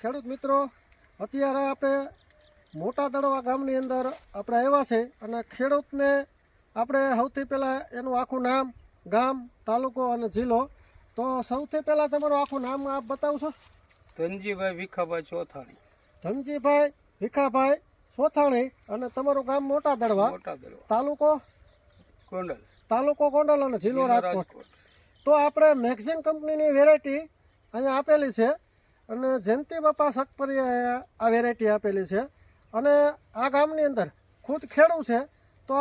ખેડૂત મિત્રો, અત્યારે આપણે મોટા દડવા ગામની અંદર આપણે આવ્યા છે અને ખેડૂતને આપણે સૌથી પહેલાં એનું આખું નામ, ગામ, તાલુકો અને જિલ્લો. તો સૌથી પહેલાં તમારું આખું નામ આપ બતાવશો? ધનજીભાઈ ભીખાભાઈ ચોથાણી. ધનજીભાઈ ભીખાભાઈ ચોથાણી. અને તમારું ગામ મોટા દડવા, તાલુકો ગોંડલ, તાલુકો ગોંડલ અને જિલ્લો રાજકોટ. તો આપણે મેગઝીન કંપનીની વેરાયટી અહીંયા આપેલી છે અને જયંતિ બાપા સકપરીએ આ વેરાયટી આપેલી છે. અને આ ગામની અંદર ખુદ ખેડૂત છે. તો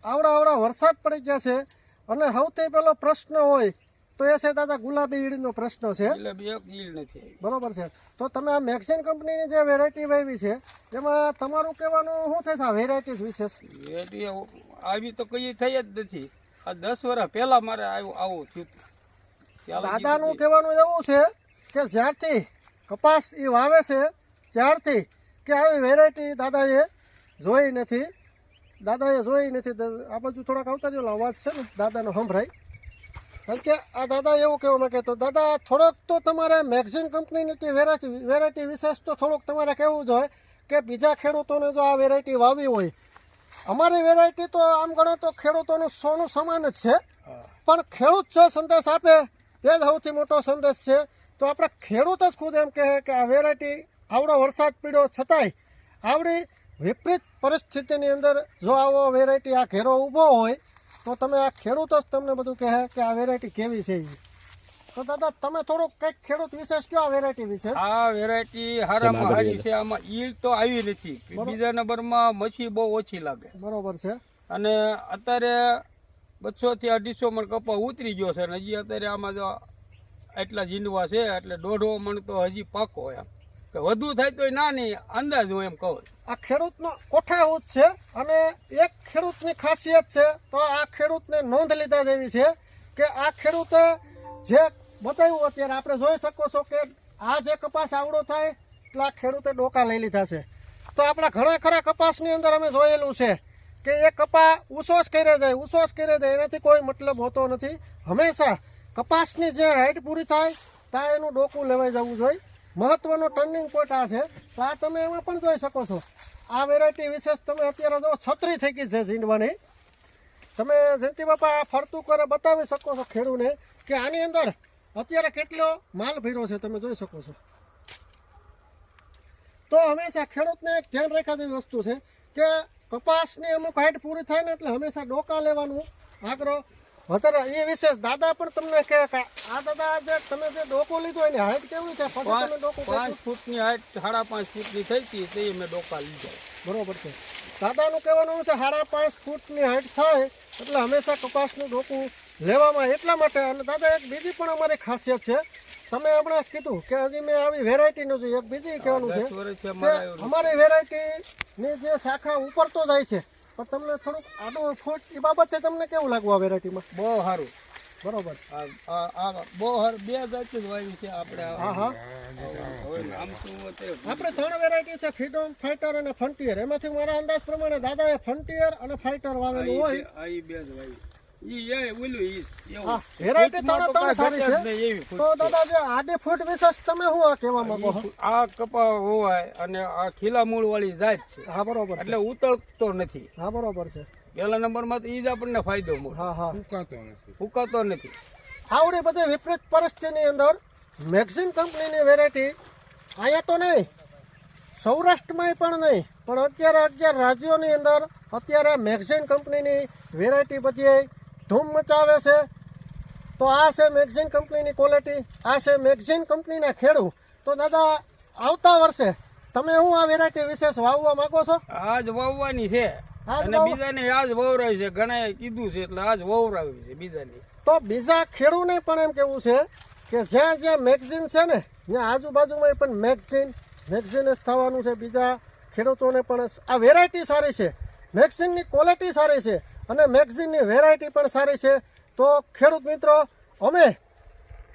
આવડા વરસાદ પડી ગયા છે અને સૌથી પહેલો પ્રશ્ન હોય તો એ છે દાદા ગુલાબી ઈળનો પ્રશ્ન છે. બરોબર છે. તો તમે આ મેગઝીન કંપનીની જે વેરાયટી વાવી છે એમાં તમારું કહેવાનું શું થાય છે આ વેરાયટી વિશેષ? વેરાયટી આવી તો કઈ થઈ જ નથી. આ 10 વર્ષ પહેલા મારે આવું થયું. દાદાનું કહેવાનું એવું છે કે જ્યારથી કપાસ એ વાવે છે ત્યારથી કે આવી વેરાયટી દાદાએ જોઈ નથી. આ બાજુ થોડાક આવતા રહ્યો અવાજ છે ને દાદાનો સંભળાય. કારણ કે આ દાદા એવું કહેવા માંગે. તો દાદા થોડોક તો તમારે મેગઝીન કંપનીની વેરાયટી વિશેષ તો થોડુંક તમારે કહેવું જોઈએ કે બીજા ખેડૂતોને જો આ વેરાયટી વાવી હોય. અમારી વેરાયટી તો આમ ગણો તો ખેડૂતોનું સોનું સમાન જ છે, પણ ખેડૂત જો સંદેશ આપે એ જ સૌથી મોટો સંદેશ છે. તો આપણે ખેડૂત જ ખુદ એમ કહે કે આ વેરાયટી આવડો વરસાદ પડ્યો છતાંય આવડી વિપરીત પરિસ્થિતિની અંદર જો આવો વેરાયટી આ ઘેરો ઊભો હોય તો તમે આ ખેડૂત જ તમને બધું કહે કે આ વેરાયટી કેવી છે. તો દાદા તમે થોડુંક કંઈક ખેડૂત વિશેષ કયો આ વેરાયટી વિશે? આ વેરાયટી હારામાં હારી છે. આમાં ઈળ તો આવી નથી. બીજા નંબરમાં મચ્છી બહુ ઓછી લાગે. બરોબર છે. અને અત્યારે 200 થી 250 મણ કપા ઉતરી ગયો છે. હજી અત્યારે આમાં જો એટલા જીંડવા છે એટલે 1.5 મણ તો હજી પાકો એમ કે વધુ થાય તો ના નહીં અંદાજ હું એમ કહું. આ ખેડૂતનો કોઠાઉત છે અને એક ખેડૂતની ખાસિયત છે. તો આ ખેડૂતને નોંધ લીધા જેવી છે કે આ ખેડૂતે જે બતાવ્યું અત્યારે આપણે જોઈ શકો છો કે આ જે કપાસ આવડો થાય એટલે આ ખેડૂતે ડોકા લઈ લીધા છે. તો આપણા ઘણા ખરા કપાસની અંદર અમે જોયેલું છે કે એ કપા ઊંચો જ કરે જાય એનાથી કોઈ મતલબ હોતો નથી. હંમેશા કપાસની જે હાઈટ પૂરી થાય ત્યાં એનું ડોકું લેવાઈ જવું જોઈએ. મહત્વનો ટર્નિંગ પોઈન્ટ આ છે. તો આ તમે એમાં પણ જોઈ શકો છો. આ વેરાયટી વિશેષ તમે અત્યારે જો છત્રી થઈ ગઈ છે ઝીંડવાની. તમે જયંતિ બાપા ફરતું કરે બતાવી શકો છો ખેડૂને કે આની અંદર અત્યારે કેટલો માલ ભર્યો છે તમે જોઈ શકો છો. તો હંમેશા ખેડૂતને એક ધ્યાન રાખવા જેવી વસ્તુ છે કે કપાસની અમુક હાઈટ પૂરી થાય ને એટલે હંમેશા ડોકા લેવાનું આગ્રહ વધારે. એ વિશેષ દાદા પણ તમને કહે કે આ દાદા જે તમે જે ડોકો લીધો એની હાઈટ કેવી છે? 5 ફૂટની હાઈટ 5.5 ફૂટની થઈ હતી તે મેં ડોકા લીધા. બરોબર છે. દાદાનું કહેવાનું છે 5.5 ફૂટની હાઈટ થાય એટલે હંમેશા કપાસનું ડોકું લેવામાં એટલા માટે. અને દાદા એક બીજી પણ અમારી ખાસિયત છે. તમે હમણાં જ કીધું કે હજી મેં આવી વેરાયટીનું છે એક બીજી કહેવાનું છે કે અમારી વેરાયટીની જે શાખા ઉપર તો જાય છે પણ તમને થોડુંક આડું ફૂટ એ બાબતે તમને કેવું લાગવું આ વેરાયટીમાં? બહુ સારું. બરોબર. બહુ સારું. 2 જાતિ જ વાવી છે આપણે. આપણે 3 વેરાયટી છે, ફ્રીડમ, ફાઇટર અને ફ્રન્ટિયર. એમાંથી મારા અંદાજ પ્રમાણે દાદાએ ફ્રન્ટિયર અને ફાઇટર વાવેલું હોય. તો દાદા જે આડી ફૂટ વિશેષ તમે શું કહેવા માંગો? આ કપા હોવાય અને આ ખીલા મૂળ વાળી જાત છે. હા બરોબર. એટલે ઉતરતો નથી. હા બરોબર છે. પહેલા નંબરમાં તો ઈ જ આપણને ફાયદો મળે. ઉકાતો નથી. આવડી બધી વિપરીત પરિસ્થિતિની અંદર મેગઝીન કંપનીની વેરાયટી અહીંયા તો નહીં, સૌરાષ્ટ્રમાં પણ નહીં, પણ અત્યારે 11 રાજ્યોની અંદર અત્યારે મેગઝીન કંપનીની વેરાયટી બધી ધૂમ મચાવે છે. તો આ છે મેગઝીન કંપનીની ક્વોલિટી, આ છે મેગઝીન કંપનીના ખેડૂત. તો દાદા આવતા વર્ષે તમે શું આ વેરાયટી વિશેષ વાવવા માંગો છો? આજ વાવવાની છે અને બીજાને આજ વવરાવી છે. ઘણા કીધું છે એટલે આજ વવરાવી છે બીજાને. તો બીજા ખેડૂતને પણ એમ કેવું છે કે જ્યાં મેગઝીન છે ને ત્યાં આજુબાજુમાં પણ મેગઝીન જ થવાનું છે. બીજા ખેડૂતોને પણ આ વેરાયટી સારી છે, મેગઝીનની ક્વોલિટી સારી છે અને મેગઝીનની વેરાયટી પણ સારી છે. તો ખેડૂત મિત્રો, અમે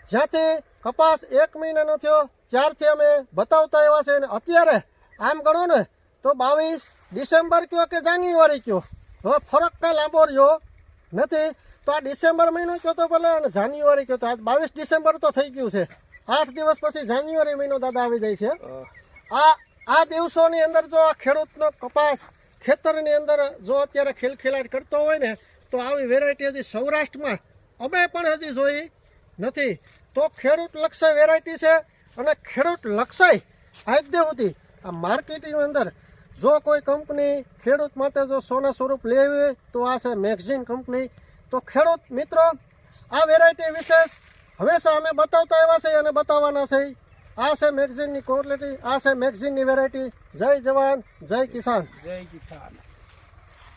જ્યાંથી કપાસ 1 મહિનાનો થયો ત્યારથી અમે બતાવતા એવા છે. અને અત્યારે આમ ગણો ને તો 22 ડિસેમ્બર કયો કે જાન્યુઆરી કયો, હવે ફરક કાંઈ લાંબો રહ્યો નથી. તો આ ડિસેમ્બર મહિનો કયો તો ભલે અને જાન્યુઆરી કયો તો આજ 22 ડિસેમ્બર તો થઈ ગયું છે. 8 દિવસ પછી જાન્યુઆરી મહિનો દાદા આવી જાય છે. અ, આ દિવસોની અંદર જો આ ખેડૂતનો કપાસ ખેતરની અંદર જો અત્યારે ખિલખિલાટ કરતો હોય ને તો આવી વેરાયટી હજી સૌરાષ્ટ્રમાં અમે પણ હજી જોઈ નથી. તો ખેડૂત લક્ષય વેરાયટી છે અને ખેડૂત લક્ષય આજ દી સુધી આ માર્કેટની અંદર જો કોઈ કંપની ખેડૂત માટે જો સોના સ્વરૂપ લેવી હોય તો આ છે મેગઝીન કંપની. તો ખેડૂત મિત્રો આ વેરાયટી વિશેષ હંમેશા અમે બતાવતા આવ્યા છે અને બતાવવાના છે. આ છે મેગઝીનની ક્વોલિટી, આ છે મેગઝીનની વેરાયટી. જય જવાન જય કિસાન. જય કિસાન.